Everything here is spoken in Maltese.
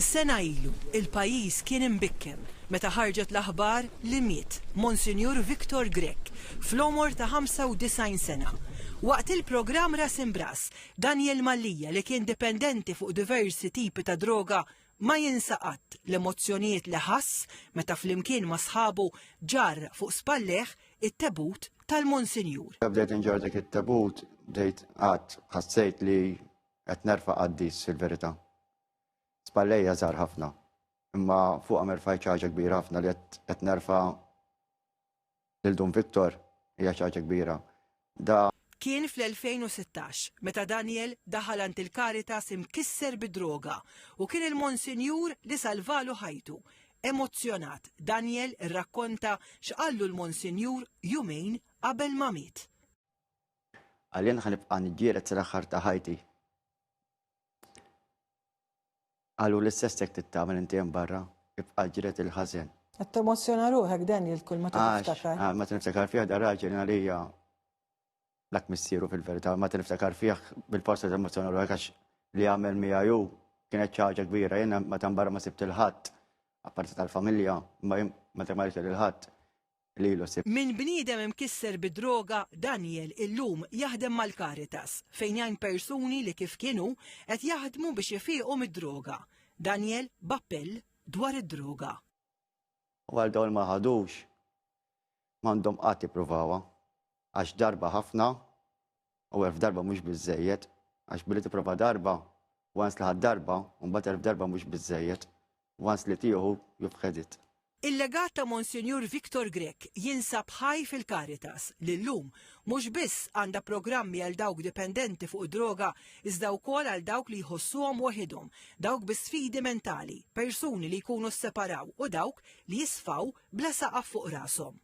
Sena ilu, il-pajjiż kien imbikkem meta ħarġet l-aħbar li miet Monsinjur Viktor Grek fl-omor ta' 95 sena. Waqt il-programm Ras Imbras, Daniel Mallija li kien dipendenti fuq diversi tipi ta' droga ma jinsaqat l-emozzjonijiet li ħass meta flimkien ma' sħabu ġar fuq spalleħ it-tebut tal-Monsinjur. Bdejt inġor dik it-tebut, bdejt ħassejt li qed nerfa' qaddis fil-verità. Spallejja żgħar ħafna, imma fuqha merfajt ħaġa kbira ħafna li qed nerfa' lil Dun Viktor hija ħaġa kbira. Kien fl-2016 meta Daniel daħal ant il-Caritas imkisser bid-droga u kien il-Monsinjur li salvalu ħajtu. Emozzjonat, Daniel rrakkonta x'qallu l-Monsinjur jumejn qabel ma miet. Għalien ħanibqa' niġġieled sal-aħħar ta' ħajti. Għallu l-istess jekk tittamel inti hemm barra, ibqa' ġiret il-ħażen. Qed temozzjona ruħek Daniel kull ma tiftakar. Ma tiniftakar fiha da raġel għalija lak missieru fil-verità, ma tiniftakar fih bil-forsa temozzjona ruħek għax li għamel miegħu kienet ħaġa kbira. Jiena meta barra ma sibt il-ħadd, apparti tal-familja, ma temalx il-ħadd lilu sib. Min bniedem imkisser bid-droga, Daniel illum jaħdem mal-Caritas fejn jgħin persuni li kif kienu qed jaħdmu biex jifiqu mid-droga. Daniel bappell dwar id-droga. U għal dawn ma ħadux m'għandhom qatt jippruvawa għax darba ħafna u darba mhux biżżejjed għax billi tipprova darba once li ħadd darba u mbagħad darba mhux biżżejjed once li tieħu jufħedit. Il-legat ta' Monsinjur Viktor Grek jinsab ħaj fil-Caritas li llum mhux biss għandha programmi għal dawk dipendenti fuq droga iżda wkoll għal dawk li jħossuhom waħedhom, dawk bi sfidi mentali, persuni li jkunu sseparaw u dawk li jisfaw bla saqaf fuq rashom.